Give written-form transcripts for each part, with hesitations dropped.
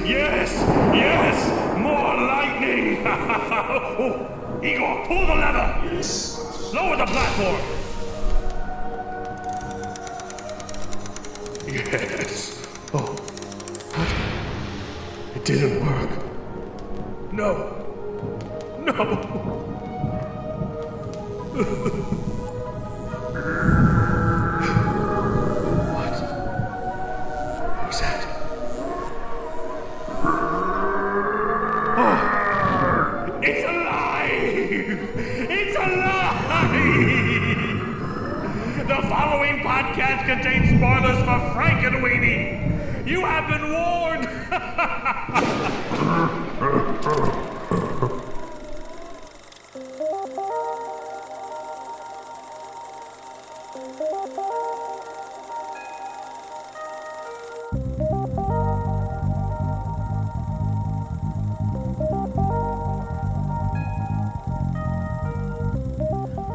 Yes, more lightning. Oh, Igor, pull the lever. Yes. Lower the platform. Yes. Oh, what? It didn't work. No. What was that? Oh, it's alive! It's alive! The following podcast contains spoilers for Frankenweenie. You have been warned.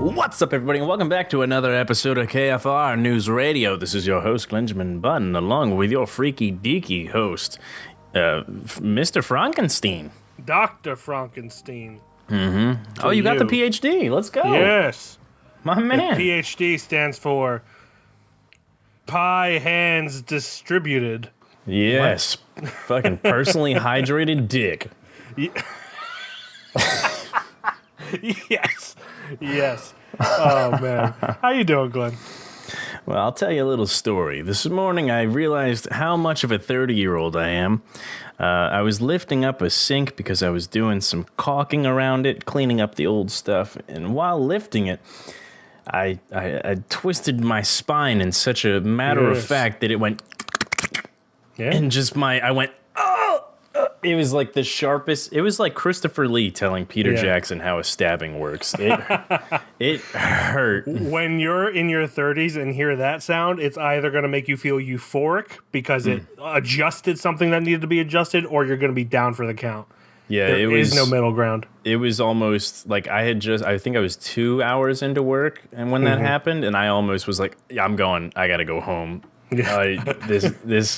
What's up, everybody, and welcome back to another episode of KFR News Radio. This is your host, Judgement, along with your freaky deaky host, Mr. Frankenstein. Dr. Frankenstein. Mm-hmm. Oh, you got the PhD. Let's go. Yes. My man. The PhD stands for Pie Hands Distributed. Yes. Fucking personally hydrated dick. Yes. Oh, man. How you doing, Glenn? Well, I'll tell you a little story. This morning, I realized how much of a 30-year-old I am. I was lifting up a sink because I was doing some caulking around it, cleaning up the old stuff. And while lifting it, I twisted my spine in such a matter of fact that it went... Yeah. And just I went... It was like the sharpest. It was like Christopher Lee telling Peter Jackson how a stabbing works. It hurt. When you're in your 30s and hear that sound, it's either going to make you feel euphoric because it adjusted something that needed to be adjusted, or you're going to be down for the count. Yeah, there is no middle ground. It was almost like I think I was 2 hours into work, and when that happened, and I almost was like, yeah, I'm going. I got to go home. This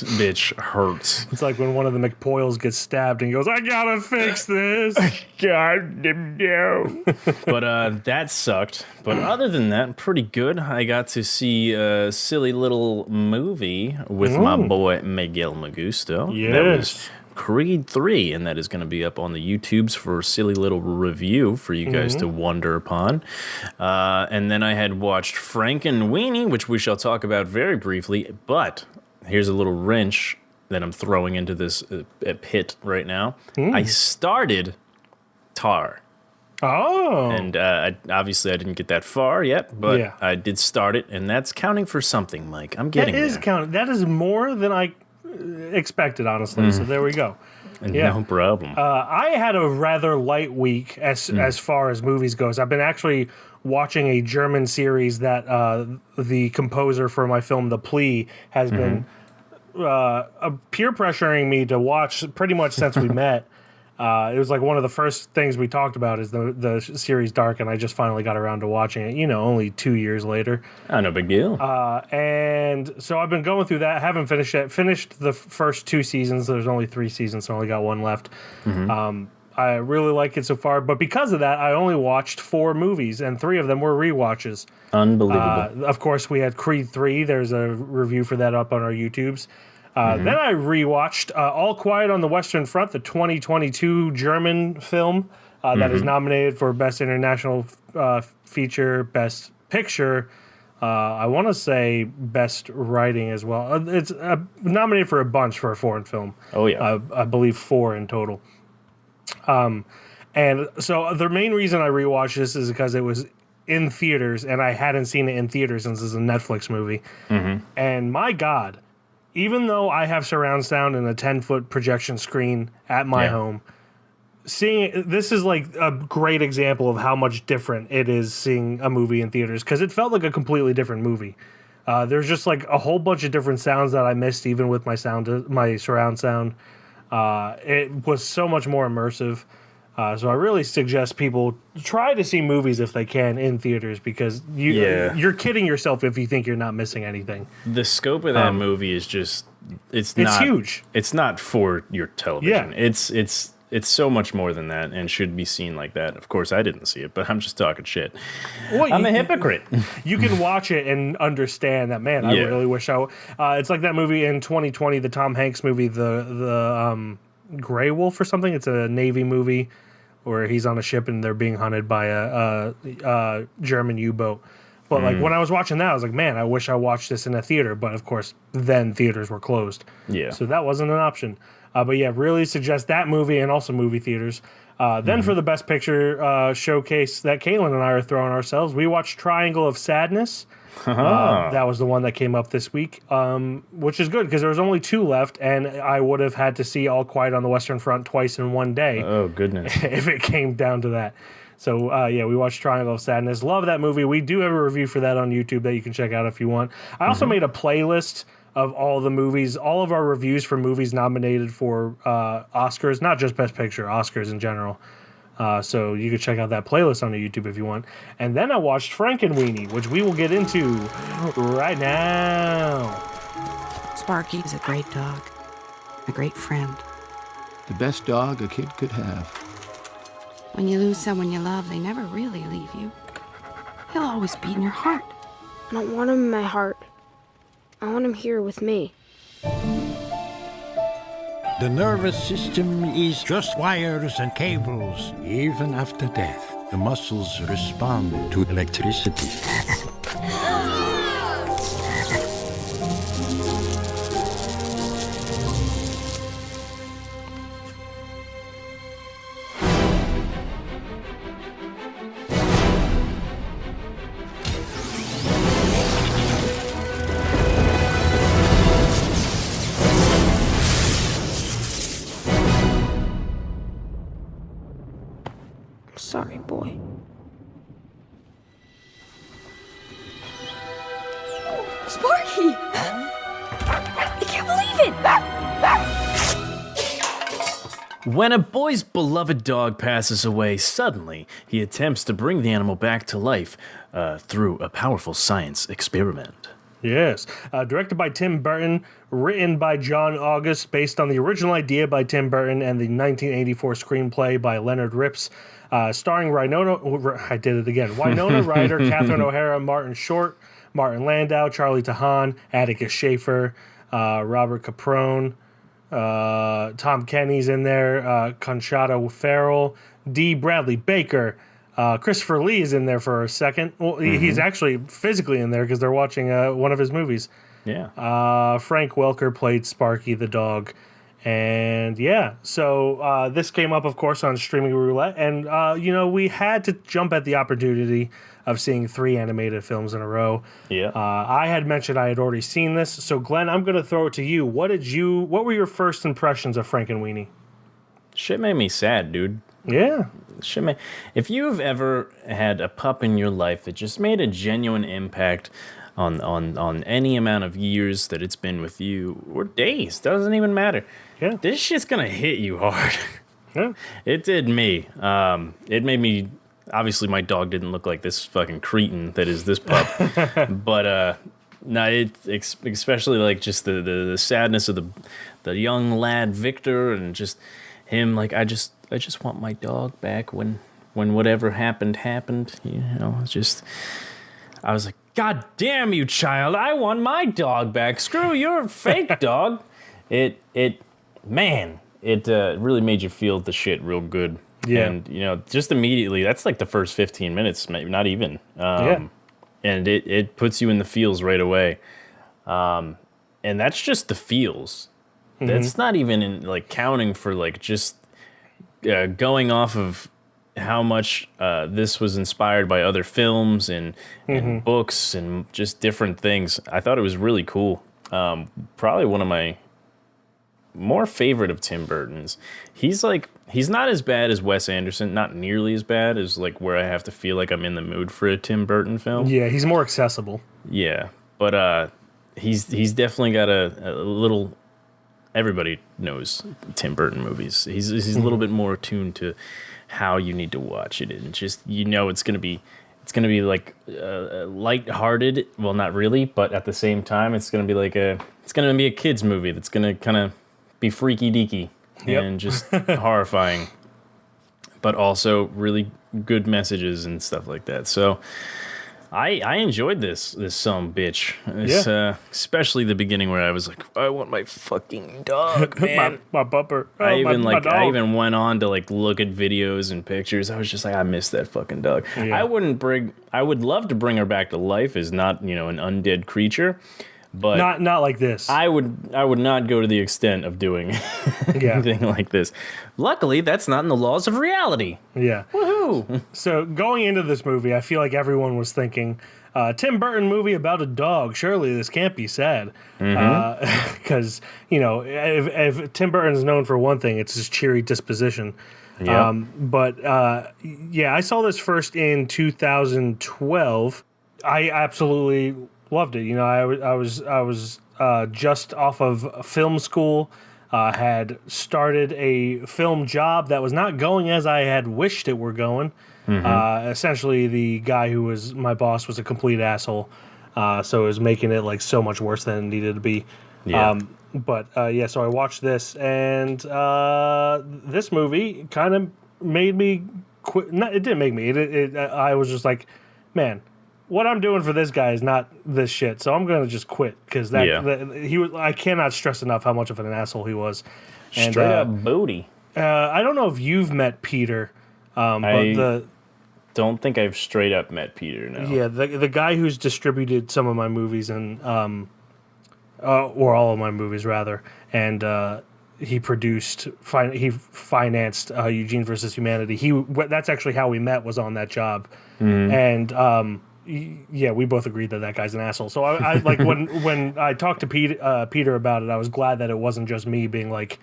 bitch hurts. It's like when one of the McPoyles gets stabbed and he goes, I gotta fix this. God damn no. But that sucked. But other than that, pretty good. I got to see a silly little movie with my boy Miguel Magusto. Yes. That was Creed 3, and that is going to be up on the YouTubes for a silly little review for you guys to wonder upon. And then I had watched Frankenweenie, which we shall talk about very briefly, but here's a little wrench that I'm throwing into this pit right now. I started Tar. Oh. And obviously I didn't get that far yet, but I did start it, and that's counting for something, Mike. I'm getting there. That is more than I expected, honestly. So there we go. No problem. I had a rather light week as far as movies goes. I've been actually watching a German series that the composer for my film The Plea has been peer pressuring me to watch pretty much since we met. It was like one of the first things we talked about is the series Dark, and I just finally got around to watching it, only 2 years later. Oh, no big deal. And so I've been going through that. Haven't finished it. Finished the first 2 seasons. There's only 3 seasons, so I only got 1 left. I really like it so far, but because of that, I only watched 4 movies, and 3 of them were rewatches. Unbelievable. Of course, we had Creed 3. There's a review for that up on our YouTubes. Then I rewatched All Quiet on the Western Front, the 2022 German film that is nominated for Best International Feature, Best Picture. I want to say Best Writing as well. It's nominated for a bunch for a foreign film. Oh, yeah. I believe 4 in total. And so the main reason I rewatched this is because it was in theaters, and I hadn't seen it in theaters since it's a Netflix movie. And my God, even though I have surround sound and a 10-foot projection screen at my home, this is like a great example of how much different it is seeing a movie in theaters, because it felt like a completely different movie. There's just like a whole bunch of different sounds that I missed even with my surround sound. It was so much more immersive. So I really suggest people try to see movies if they can in theaters, because you're kidding yourself if you think you're not missing anything. The scope of that movie is just it's huge. It's not for your television. Yeah. It's so much more than that and should be seen like that. Of course, I didn't see it, but I'm just talking shit. Well, I'm a hypocrite. You can watch it and understand that, man, I really wish it's like that movie in 2020, the Tom Hanks movie, the Grey Wolf or something. It's a Navy movie where he's on a ship and they're being hunted by a German U-boat. But like when I was watching that, I was like, man, I wish I watched this in a theater. But of course, then theaters were closed. Yeah. So that wasn't an option. But yeah, really suggest that movie and also movie theaters. Then for the Best Picture showcase that Caitlin and I are throwing ourselves, we watched Triangle of Sadness. That was the one that came up this week, which is good because there was only 2 left, and I would have had to see All Quiet on the Western Front twice in one day. Oh, goodness. If it came down to that. So, yeah, we watched Triangle of Sadness. Love that movie. We do have a review for that on YouTube that you can check out if you want. I also made a playlist of all the movies, all of our reviews for movies nominated for Oscars, not just Best Picture, Oscars in general. So you can check out that playlist on the YouTube if you want. And then I watched Frankenweenie, which we will get into right now. Sparky is a great dog, a great friend. The best dog a kid could have. When you lose someone you love, they never really leave you. He'll always be in your heart. I don't want him in my heart. I want him here with me. The nervous system is just wires and cables. Even after death, the muscles respond to electricity. Sorry, boy. Sparky! I can't believe it! When a boy's beloved dog passes away, suddenly he attempts to bring the animal back to life through a powerful science experiment. Yes. Directed by Tim Burton, written by John August, based on the original idea by Tim Burton and the 1984 screenplay by Leonard Rips. Starring Winona Ryder, Catherine O'Hara, Martin Short, Martin Landau, Charlie Tahan, Atticus Shaffer, Robert Caprone, Tom Kenny's in there, Conchata Farrell, D. Bradley Baker, Christopher Lee is in there for a second. Well, he's actually physically in there because they're watching one of his movies. Yeah. Frank Welker played Sparky the dog. And yeah, so this came up, of course, on Streaming Roulette. And, we had to jump at the opportunity of seeing 3 animated films in a row. Yeah. I had mentioned I had already seen this. So, Glenn, I'm going to throw it to you. What were your first impressions of Frankenweenie? Shit made me sad, dude. Yeah. If you've ever had a pup in your life that just made a genuine impact on any amount of years that it's been with you, or days, doesn't even matter. Yeah. This shit's gonna hit you hard. Yeah. It did me. It made me. Obviously, my dog didn't look like this fucking cretin that is this pup. But especially like just the sadness of the young lad Victor, and just him. Like I just want my dog back when whatever happened. It's just I was like, God damn you, child! I want my dog back. Screw your fake dog. It really made you feel the shit real good. Yeah. And, just immediately, that's like the first 15 minutes, maybe not even. Yeah. And it puts you in the feels right away. And that's just the feels. That's not even counting for just going off of how much this was inspired by other films and books and just different things. I thought it was really cool. Probably one of my more favorite of Tim Burton's. He's not as bad as Wes Anderson, not nearly as bad as where I have to feel like I'm in the mood for a Tim Burton film. Yeah, he's more accessible. Yeah, but he's definitely got a little. Everybody knows Tim Burton movies. He's a little bit more attuned to how you need to watch it, and just it's gonna be like lighthearted. Well, not really, but at the same time, it's gonna be a kids movie that's gonna kind of be freaky deaky and just horrifying, but also really good messages and stuff like that. So I enjoyed this some bitch. Especially the beginning where I was like, I want my fucking dog, man. my bumper. I even went on to like look at videos and pictures. I was just like, I miss that fucking dog. Yeah. I would love to bring her back to life as not, an undead creature, but not like this. I would not go to the extent of doing anything like this. Luckily, that's not in the laws of reality. Yeah. Woohoo! So going into this movie, I feel like everyone was thinking, Tim Burton movie about a dog. Surely this can't be sad. Because, if Tim Burton's known for one thing, it's his cheery disposition. Yep. I saw this first in 2012. I absolutely loved it. I was just off of film school. Had started a film job that was not going as I had wished it were going. Essentially, the guy who was my boss was a complete asshole, so it was making it like so much worse than it needed to be. Yeah. So I watched this, and this movie kind of made me quit. No, it didn't make me. I was just like, man, what I'm doing for this guy is not this shit, so I'm gonna just quit because he was. I cannot stress enough how much of an asshole he was. And, Straight up booty. I don't know if you've met Peter, Don't think I've straight up met Peter. No. Yeah, the guy who's distributed some of my movies and or all of my movies rather, and he financed Eugene versus Humanity. That's actually how we met, was on that job, and. We both agreed that guy's an asshole. So I like when I talked to Peter about it, I was glad that it wasn't just me being like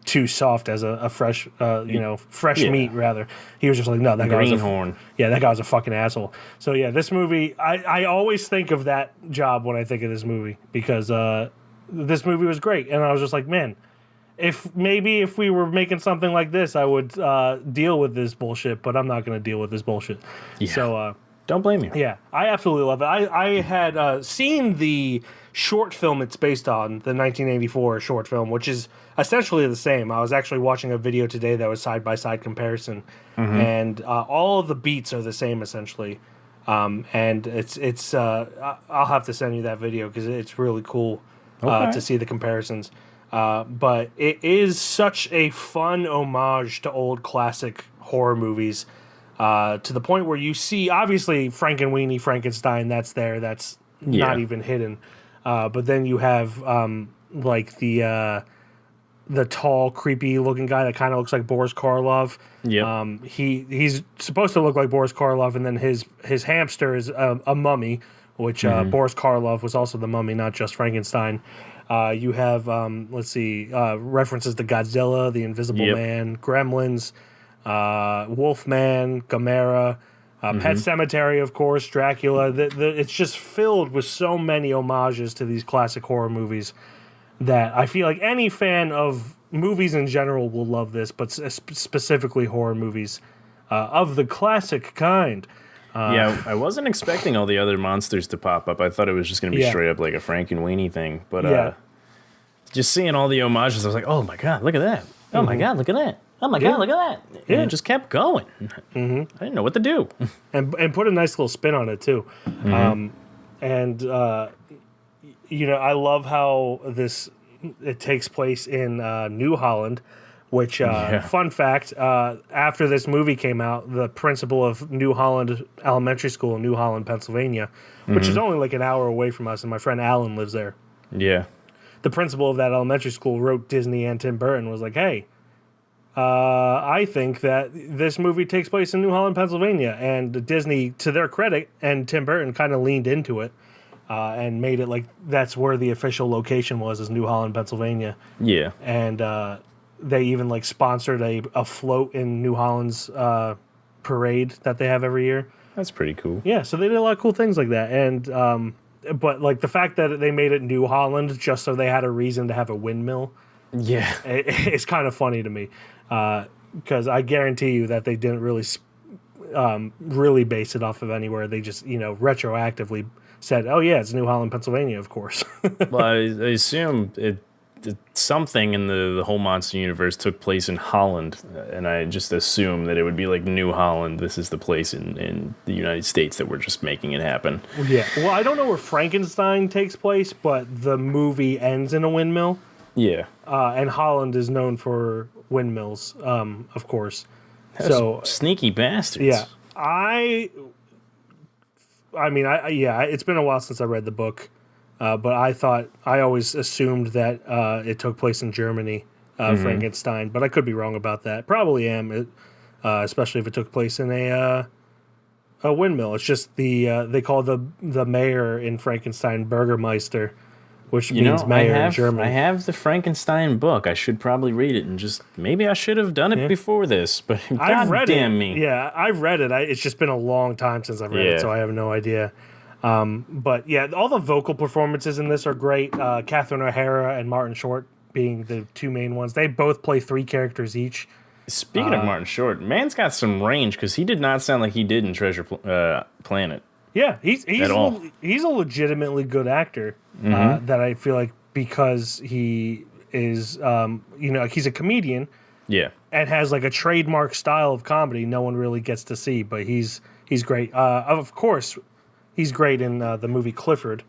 too soft as a fresh meat rather. He was just like, no, that guy was that guy was a fucking asshole. So yeah, this movie, I always think of that job when I think of this movie because this movie was great, and I was just like, man, if we were making something like this, I would deal with this bullshit, but I'm not going to deal with this bullshit. Yeah. So. Don't blame you. Yeah, I absolutely love it. I had seen the short film it's based on, the 1984 short film, which is essentially the same. I was actually watching a video today that was side-by-side comparison, and all of the beats are the same, essentially. And it's I'll have to send you that video because it's really cool to see the comparisons. But it is such a fun homage to old classic horror movies. To the point where you see, obviously, Frankenweenie, Frankenstein, that's there. That's not even hidden. But then you have like the tall, creepy-looking guy that kind of looks like Boris Karloff. Yeah. He's supposed to look like Boris Karloff, and then his hamster is a mummy, which Boris Karloff was also the mummy, not just Frankenstein. You have references to Godzilla, the Invisible Man, Gremlins. Wolfman, Gamera, Pet Sematary, of course, Dracula. It's just filled with so many homages to these classic horror movies that I feel like any fan of movies in general will love this, but specifically horror movies of the classic kind. I wasn't expecting all the other monsters to pop up. I thought it was just going to be straight up like a Frankenweenie thing. But just seeing all the homages, I was like, oh my God, look at that. Oh my God, look at that. Oh my God, look at that. And it just kept going. I didn't know what to do. And put a nice little spin on it, too. I love how it takes place in New Holland, which, fun fact, after this movie came out, the principal of New Holland Elementary School in New Holland, Pennsylvania, which is only like an hour away from us, and my friend Alan lives there. Yeah. The principal of that elementary school wrote Disney and Tim Burton, was like, hey, I think that this movie takes place in New Holland, Pennsylvania, and Disney, to their credit, and Tim Burton kind of leaned into it and made it like that's where the official location was, is New Holland, Pennsylvania. Yeah. And they even like sponsored a float in New Holland's parade that they have every year. That's pretty cool. Yeah, so they did a lot of cool things like that. And but like the fact that they made it New Holland just so they had a reason to have a windmill. Yeah. It's kind of funny to me. because I guarantee you that they didn't really base it off of anywhere. They just, retroactively said, "Oh yeah, it's New Holland, Pennsylvania, of course." Well, I assume something in the whole monster universe took place in Holland, and I just assume that it would be like New Holland. This is the place in the United States that we're just making it happen. Yeah. Well, I don't know where Frankenstein takes place, but the movie ends in a windmill. Yeah. And Holland is known for windmills, of course. So sneaky bastards. Yeah. It's been a while since I read the book, but I always assumed that it took place in Germany, Frankenstein, but I could be wrong about that. Probably am, especially if it took place in a windmill. It's just they call the mayor in Frankenstein Bürgermeister, which means mayor in German. I have the Frankenstein book. I should probably read it, and maybe I should have done it before this, but God damn me. Yeah, I've read it. It's just been a long time since I've read it, so I have no idea. But yeah, all the vocal performances in this are great. Catherine O'Hara and Martin Short being the two main ones. They both play 3 characters each. Speaking of Martin Short, man's got some range, because he did not sound like he did in Treasure Planet. Yeah, he's a legitimately good actor. That I feel like, because he is, he's a comedian. Yeah, and has like a trademark style of comedy no one really gets to see, but he's great. Of course, he's great in the movie Clifford.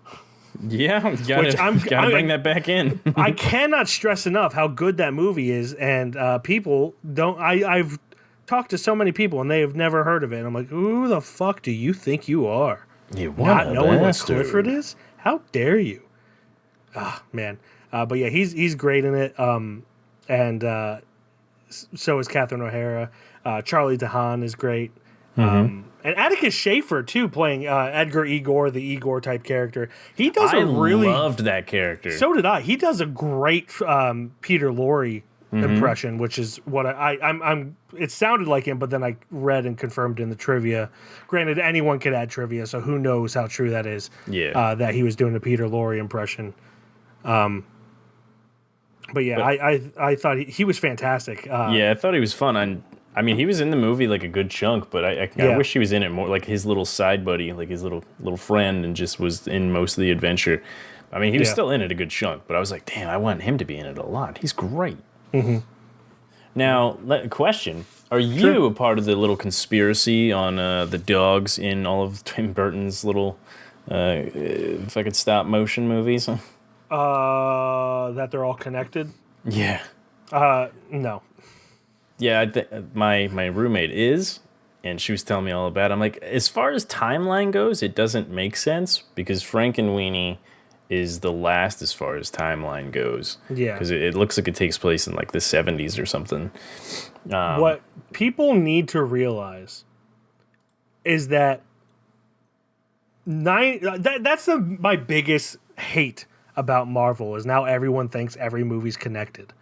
Yeah, gotta bring that back in. I cannot stress enough how good that movie is, and people don't. I've talked to so many people, and they have never heard of it. And I'm like, who the fuck do you think you are? Not knowing what Clifford is? How dare you? Ah, man. But yeah, he's great in it. And so is Catherine O'Hara. Charlie DeHaan is great. And Atticus Shaffer, too, playing Edgar Igor, the Igor type character. He does I loved that character. So did I. He does a great Peter Lorre impression, which is what I'm. It sounded like him, but then I read and confirmed in the trivia. Granted, anyone could add trivia, so who knows how true that is. Yeah. That he was doing a Peter Lorre impression. But yeah, I thought he was fantastic. I thought he was fun. I mean, he was in the movie like a good chunk, but I wish he was in it more, like his little side buddy, like his little friend, and just was in most of the adventure. I mean, he was still in it a good chunk, but I was like, damn, I want him to be in it a lot. He's great. Now, question. Are you a part of the little conspiracy on the dogs in all of Tim Burton's little if I could stop motion movies? That they're all connected? Yeah. No. Yeah, my roommate is, and she was telling me all about it. I'm like, as far as timeline goes, it doesn't make sense, because Frankenweenie is the last as far as timeline goes. Yeah. Because it looks like it takes place in like the 70s or something. What people need to realize is that that's my biggest hate about Marvel, is now everyone thinks every movie's connected.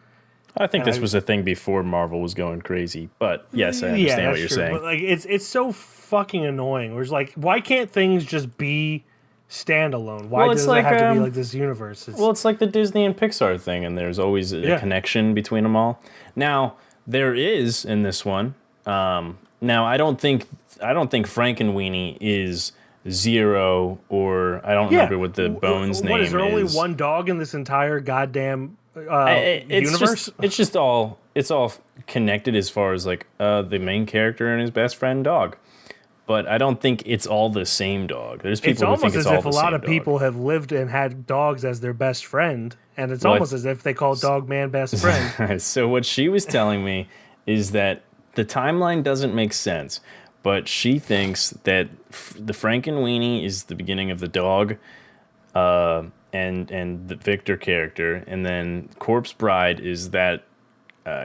I think this was a thing before Marvel was going crazy, but yes, I understand what you're saying. But like, it's so fucking annoying. Where it's like, why can't things just be standalone? Why does it have to be like this universe? It's like the Disney and Pixar thing, and there's always a connection between them all. Now there is in this one. Now I don't think Frankenweenie is Zero, or I don't remember what the Bones name is. What, is there only one dog in this entire goddamn universe? It's all connected as far as like the main character and his best friend dog. But I don't think it's all the same dog. There's people who think it's all the same dog. It's almost as if a lot of people have lived and had dogs as their best friend, and it's almost as if they call dog man best friend. So what she was telling me is that the timeline doesn't make sense, but she thinks that the Frankenweenie is the beginning of the dog, and the Victor character, and then Corpse Bride is that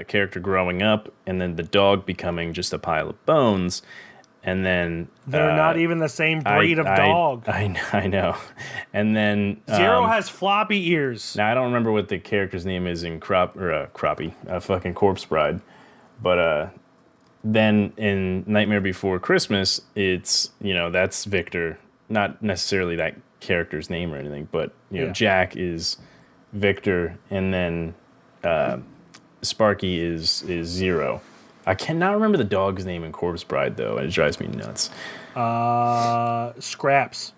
character growing up, and then the dog becoming just a pile of bones. And then they're not even the same breed of dog. I know. And then Zero has floppy ears. Now I don't remember what the character's name is in fucking Corpse Bride, but then in Nightmare Before Christmas, it's that's Victor, not necessarily that character's name or anything, but Jack is Victor, and then Sparky is Zero. I cannot remember the dog's name in Corpse Bride, though, and it drives me nuts. Scraps.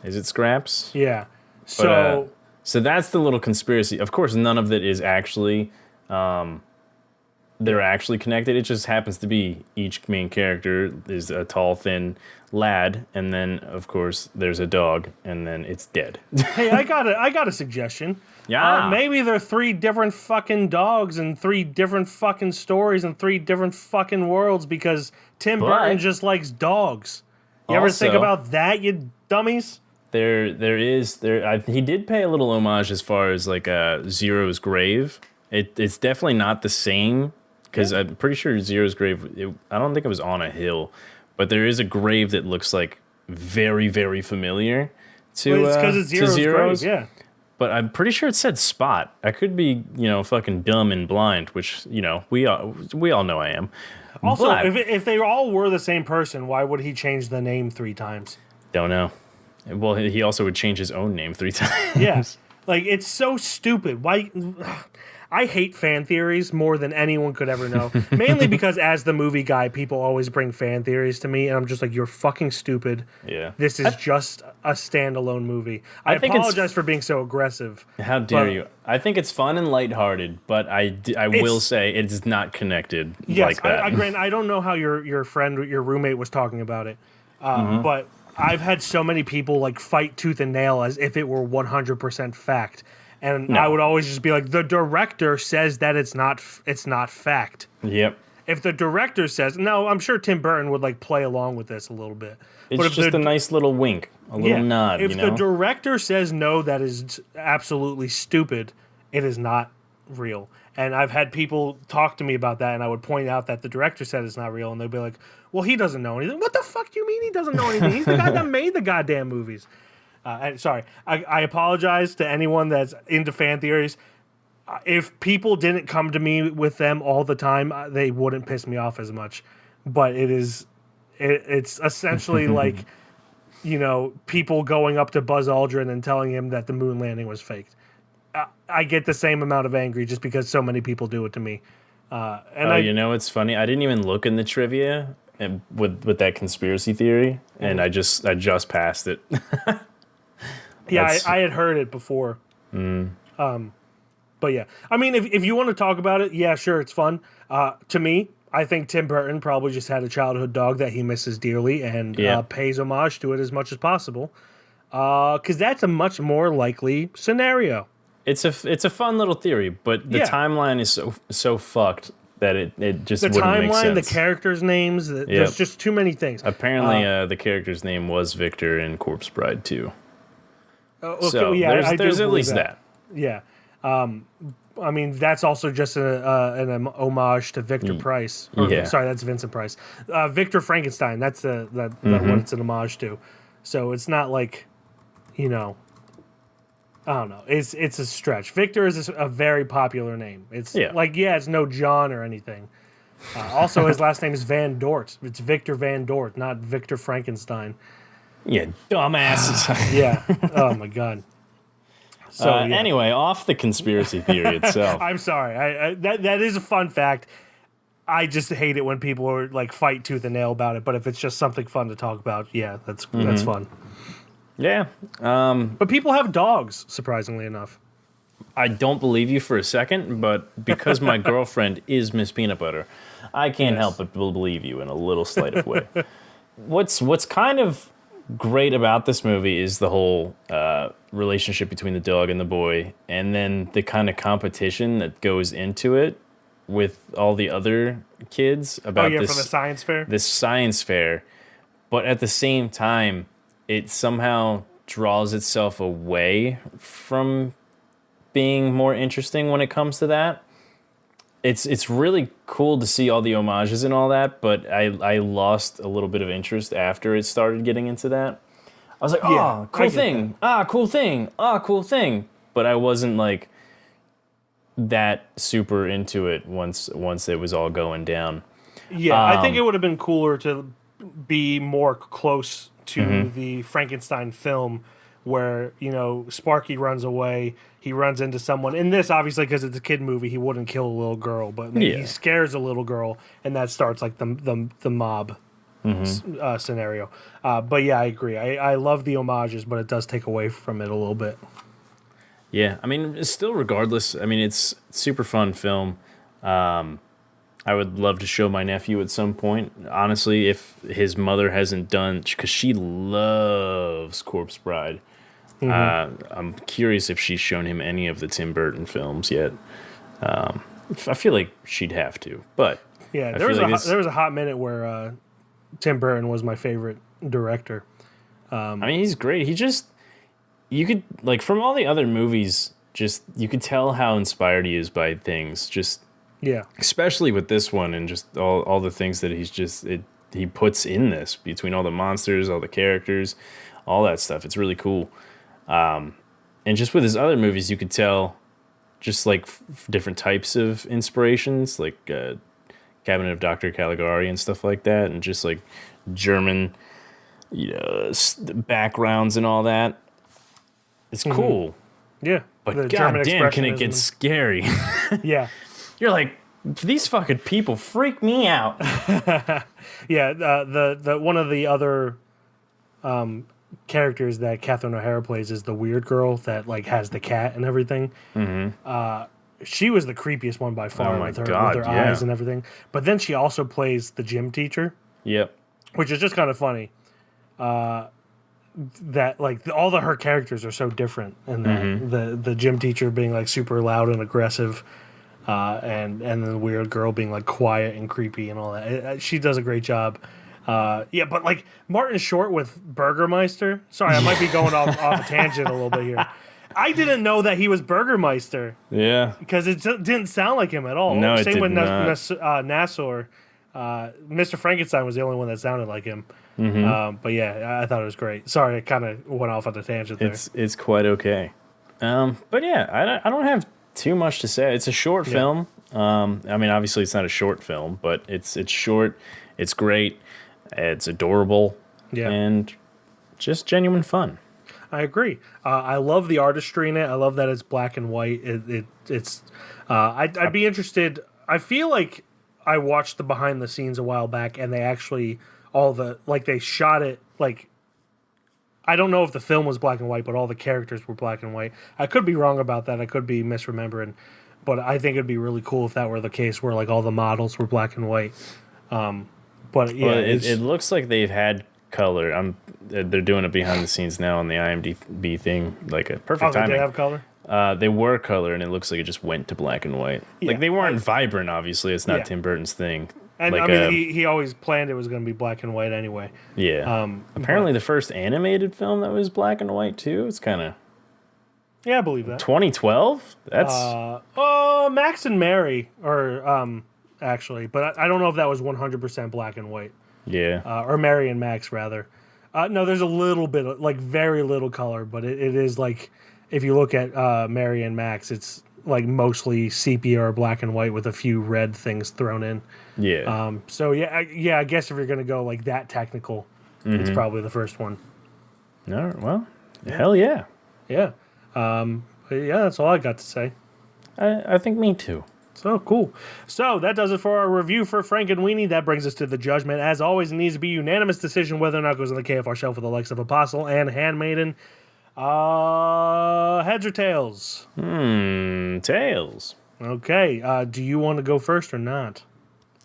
Is it Scraps? Yeah. So, so that's the little conspiracy. Of course, none of it is actually, they're actually connected. It just happens to be each main character is a tall, thin lad, and then, of course, there's a dog, and then it's dead. Hey, I got a suggestion. Yeah. Maybe they're 3 different fucking dogs and 3 different fucking stories and 3 different fucking worlds because Tim Burton just likes dogs. You ever think about that, you dummies? He did pay a little homage as far as like Zero's grave. It's definitely not the same because I'm pretty sure Zero's grave. I don't think it was on a hill, but there is a grave that looks like very, very familiar to. Well, it's because it's Zero's grave, yeah. But I'm pretty sure it said Spot. I could be, fucking dumb and blind, which we all know I am. Also, but, if they all were the same person, why would he change the name 3 times? Don't know. Well, he also would change his own name 3 times. Yes. Like, it's so stupid. Why? I hate fan theories more than anyone could ever know. Mainly because as the movie guy, people always bring fan theories to me, and I'm just like, you're fucking stupid. Yeah. This is just a standalone movie. I apologize for being so aggressive. How dare you? I think it's fun and lighthearted, but I will say it is not connected like that. Grant, I don't know how your friend, your roommate was talking about it, but I've had so many people like fight tooth and nail as if it were 100% fact. And I would always just be like, the director says that it's not fact. Yep. If the director says, no, I'm sure Tim Burton would like play along with this a little bit. It's just a nice little wink, a little nod. If the director says no, that is absolutely stupid. It is not real. And I've had people talk to me about that, and I would point out that the director said it's not real, and they'd be like, well, he doesn't know anything. What the fuck do you mean he doesn't know anything? He's the guy that made the goddamn movies. Sorry, I apologize to anyone that's into fan theories. If people didn't come to me with them all the time, they wouldn't piss me off as much. But it's essentially like, people going up to Buzz Aldrin and telling him that the moon landing was faked. I get the same amount of angry just because so many people do it to me. It's funny. I didn't even look in the trivia with that conspiracy theory, and I just passed it. Yeah, I had heard it before. But yeah, I mean, if you want to talk about it, yeah, sure, it's fun. To me, I think Tim Burton probably just had a childhood dog that he misses dearly and pays homage to it as much as possible. Because that's a much more likely scenario. It's a fun little theory, but the timeline is so fucked that it just wouldn't make sense. The characters' names, there's just too many things. Apparently, the character's name was Victor in Corpse Bride too. Okay, so there's at least that. Yeah. I mean, that's also just an homage to Victor Price. Sorry, that's Vincent Price. Victor Frankenstein, that's what it's an homage to. So it's not like, I don't know. It's a stretch. Victor is a very popular name. It's it's no John or anything. Also, his last name is Van Dort. It's Victor Van Dort, not Victor Frankenstein. Yeah, dumbasses. Yeah. Oh my God. So anyway, off the conspiracy theory itself. I'm sorry. That is a fun fact. I just hate it when people are like fight tooth and nail about it. But if it's just something fun to talk about, yeah, that's fun. Yeah. But people have dogs, surprisingly enough. I don't believe you for a second, but because my girlfriend is Miss Peanut Butter, I can't help but believe you in a little slight of way. What's kind of great about this movie is the whole relationship between the dog and the boy, and then the kind of competition that goes into it with all the other kids about for the science fair? This science fair. But at the same time, it somehow draws itself away from being more interesting when it comes to that. It's really cool to see all the homages and all that, but I lost a little bit of interest after it started getting into that. I was like, cool thing. Cool thing. Cool thing. But I wasn't like that super into it once it was all going down. Yeah, I think it would have been cooler to be more close to the Frankenstein film where, you know, Sparky runs away, he runs into someone. In this, obviously, because it's a kid movie, he wouldn't kill a little girl, but he scares a little girl, and that starts like the mob scenario. But yeah, I agree. I love the homages, but it does take away from it a little bit. Yeah, I mean, still regardless, I mean, it's a super fun film. I would love to show my nephew at some point. Honestly, if his mother hasn't done, because she loves Corpse Bride. I'm curious if she's shown him any of the Tim Burton films yet. I feel like she'd have to, but yeah, there was a hot minute where Tim Burton was my favorite director. I mean, he's great. You could, like, from all the other movies, you could tell how inspired he is by things. Especially with this one and just all the things that he puts in this, between all the monsters, all the characters, all that stuff. It's really cool. And just with his other movies, you could tell just like different types of inspirations, like Cabinet of Dr. Caligari and stuff like that, and just like German, backgrounds and all that. It's cool. Yeah. But goddamn, can it get scary? Yeah. You're like, these fucking people freak me out. Yeah, the one of the other characters that Catherine O'Hara plays is the weird girl that like has the cat and everything. She was the creepiest one by far with her eyes and everything. But then she also plays the gym teacher. Yep. Which is just kind of funny. That like her characters are so different, and the gym teacher being like super loud and aggressive. And the weird girl being like quiet and creepy and all that. She does a great job. But like Martin Short with Burgermeister. Sorry, I might be going off a tangent a little bit here. I didn't know that he was Burgermeister. Yeah, because it didn't sound like him at all. No, Same with Nassor. Mr. Frankenstein was the only one that sounded like him. But yeah, I thought it was great. Sorry, I kind of went off on a tangent there. It's quite okay. But yeah, I don't have too much to say. It's a short film. I mean, obviously it's not a short film, but it's short. It's great. It's adorable. Yeah. And just genuine fun. I agree. I love the artistry in it. I love that it's black and white. It's. I'd be interested. I feel like I watched the behind the scenes a while back, and they actually they shot it like. I don't know if the film was black and white, but all the characters were black and white. I could be wrong about that. I could be misremembering, but I think it'd be really cool if that were the case, where like all the models were black and white. But yeah, it looks like they've had color. They're doing it behind the scenes now on the IMDb thing, like a perfect timing. They did have color? They were color, and it looks like it just went to black and white. Yeah. Like they weren't vibrant. Obviously, it's not Tim Burton's thing. And like, I mean, he always planned it was going to be black and white anyway. Yeah. Apparently, the first animated film that was black and white too. It's kind of. Yeah, I believe that. 2012. That's. Max and Mary, or actually, but I don't know if that was 100% black and white. Yeah. Or Mary and Max rather. No, there's a little bit of, like very little color, but it is like if you look at Mary and Max, it's like mostly sepia or black and white with a few red things thrown in. Yeah. So I guess if you're gonna go like that technical, it's probably the first one. No, well, hell yeah. Yeah. That's all I got to say. I think me too. So cool. So that does it for our review for Frankenweenie. That brings us to the judgment. As always, it needs to be a unanimous decision whether or not it goes on the KFR shelf with the likes of Apostle and Handmaiden. Heads or tails? Tails. Okay. Do you want to go first or not?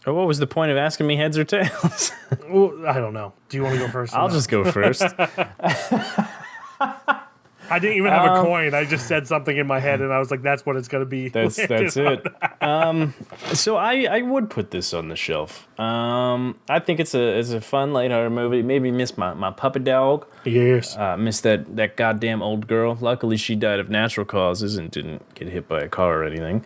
Oh, what was the point of asking me heads or tails? Well, I don't know. Do you want to go first? I'll just go first. I didn't even have a coin. I just said something in my head, and I was like, "That's what it's going to be." That's it. So I would put this on the shelf. I think it's a fun, lighthearted movie. Maybe miss my puppy dog. Yes. Miss that goddamn old girl. Luckily, she died of natural causes and didn't get hit by a car or anything.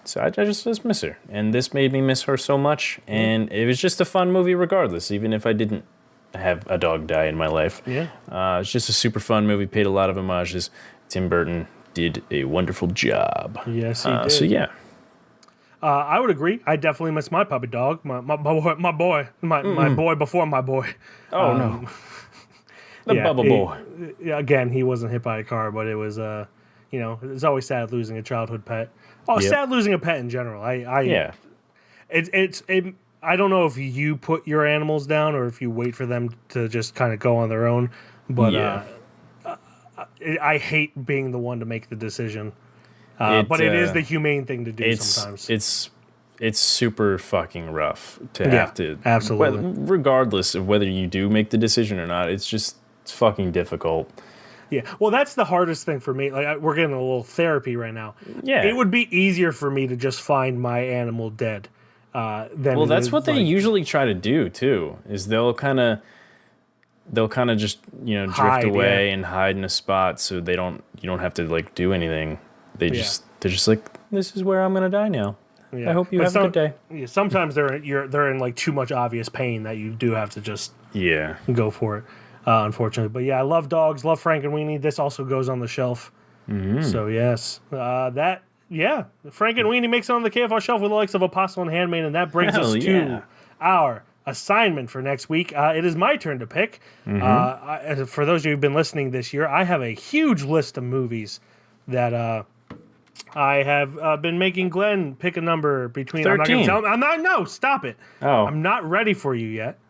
So I just miss her, and this made me miss her so much. And it was just a fun movie, regardless, even if I didn't have a dog die in my life. Yeah. It's just a super fun movie, paid a lot of homages. Tim Burton did a wonderful job. Yes, he did. So yeah. I would agree. I definitely miss my puppy dog, my boy before my boy. Oh no. The Bubba Boy. Again, he wasn't hit by a car, but it was, it's always sad losing a childhood pet. Oh, Yep. sad losing a pet in general. Yeah. I don't know if you put your animals down or if you wait for them to just kind of go on their own, but I hate being the one to make the decision. But it is the humane thing to do sometimes. It's super fucking rough to have to. Absolutely. Regardless of whether you do make the decision or not, it's fucking difficult. Yeah, well, that's the hardest thing for me. Like, we're getting a little therapy right now. Yeah. It would be easier for me to just find my animal dead. Than Well, that's what they usually try to do too. Is they'll kind of just drift Hide, away and hide in a spot so you don't have to like do anything. They're just like, this is where I'm gonna die now. Yeah. I hope you have a good day. Yeah, sometimes they're in like too much obvious pain that you do have to just go for it. Unfortunately, but yeah, I love dogs. Love Frankenweenie. This also goes on the shelf. Mm-hmm. So yes, Frankenweenie makes it on the KFR shelf with the likes of Apostle and Handmaid, and that brings us to our assignment for next week. It is my turn to pick. Mm-hmm. For those of you who've been listening this year, I have a huge list of movies that I have been making Glenn pick a number between. 13. I'm not going to tell him. I'm not. No, stop it. Oh, I'm not ready for you yet.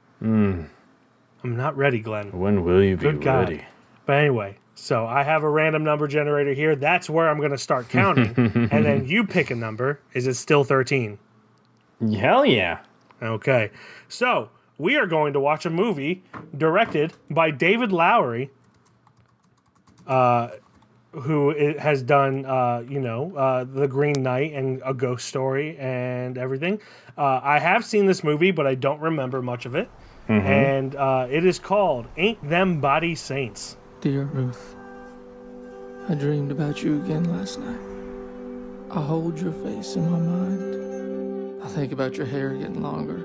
I'm not ready, Glenn. When will you be ready? But anyway, so I have a random number generator here. That's where I'm going to start counting. And then you pick a number. Is it still 13? Hell yeah. Okay. So we are going to watch a movie directed by David Lowery, who has done, The Green Knight and A Ghost Story and everything. I have seen this movie, but I don't remember much of it. Mm-hmm. And it is called Ain't Them Body Saints. Dear Ruth, I dreamed about you again last night. I hold your face in my mind. I think about your hair getting longer.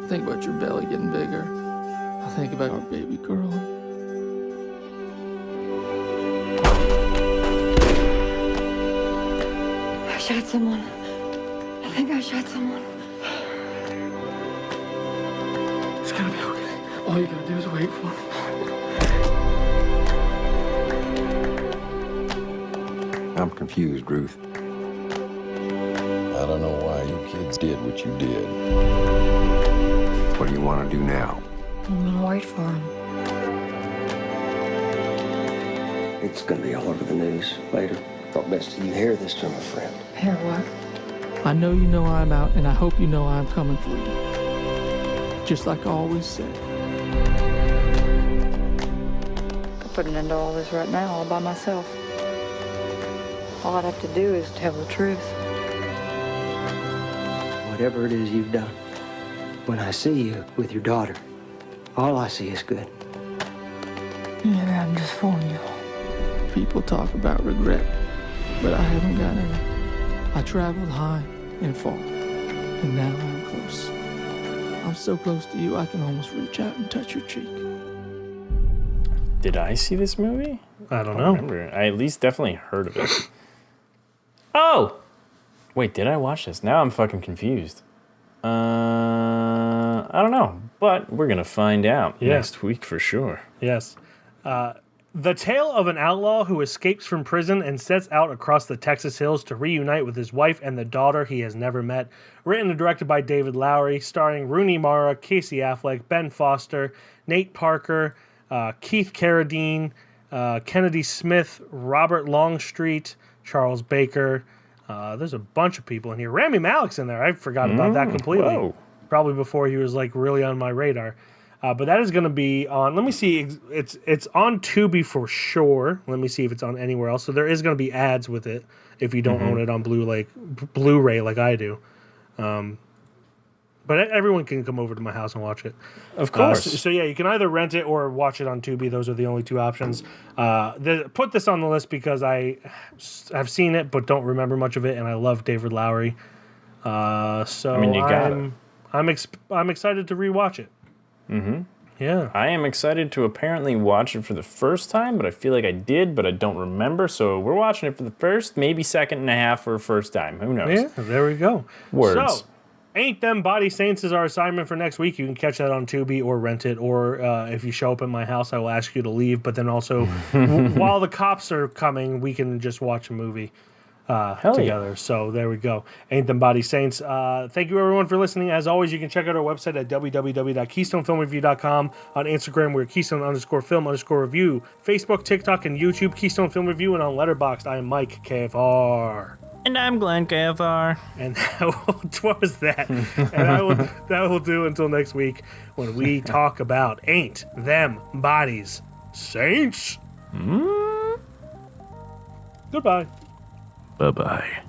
I think about your belly getting bigger. I think about our baby girl. I shot someone. I think I shot someone. It's gonna be okay. All you gotta do is wait for me. I'm confused, Ruth. I don't know why you kids did what you did. What do you want to do now? I'm gonna wait for him. It's gonna be all over the news later. Thought best you hear this from a friend. Hear what? I know you know I'm out, and I hope you know I'm coming for you. Just like I always said. I'm putting into all this right now all by myself. All I'd have to do is tell the truth. Whatever it is you've done, when I see you with your daughter, all I see is good. Maybe I'm just fooling you. People talk about regret, but I haven't got any. I traveled high and far, and now I'm close. I'm so close to you, I can almost reach out and touch your cheek. Did I see this movie? I don't know. Remember. I at least definitely heard of it. Oh! Wait, did I watch this? Now I'm fucking confused. I don't know, but we're gonna find out next week for sure. Yes. The tale of an outlaw who escapes from prison and sets out across the Texas hills to reunite with his wife and the daughter he has never met. Written and directed by David Lowery, starring Rooney Mara, Casey Affleck, Ben Foster, Nate Parker, Keith Carradine, Kennedy Smith, Robert Longstreet, Charles Baker. There's a bunch of people in here. Rami Malek's in there. I forgot about that completely. Whoa. Probably before he was like really on my radar. But that is going to be on. Let me see. It's on Tubi for sure. Let me see if it's on anywhere else. So there is going to be ads with it if you don't own it on Blu-ray like I do. But everyone can come over to my house and watch it. Of course. So yeah, you can either rent it or watch it on Tubi. Those are the only two options. Put this on the list because I have seen it but don't remember much of it, and I love David Lowery. So I mean, you got it. I'm excited to rewatch it. Mm-hmm. Yeah. I am excited to apparently watch it for the first time, but I feel like I did, but I don't remember. So we're watching it for the first, maybe second and a half, or first time. Who knows? Yeah, there we go. Words. So, Ain't Them Body Saints is our assignment for next week. You can catch that on Tubi or rent it, or if you show up at my house, I will ask you to leave. But then also, while the cops are coming, we can just watch a movie together. Yeah. So there we go. Ain't Them Body Saints. Thank you, everyone, for listening. As always, you can check out our website at www.keystonefilmreview.com. On Instagram, we're Keystone_film_review. Facebook, TikTok, and YouTube, Keystone Film Review. And on Letterboxd, I am Mike, KFR. And I'm Glen, KFR. And what was that? And that will do until next week when we talk about Ain't Them Bodies Saints. Mm. Goodbye. Bye-bye.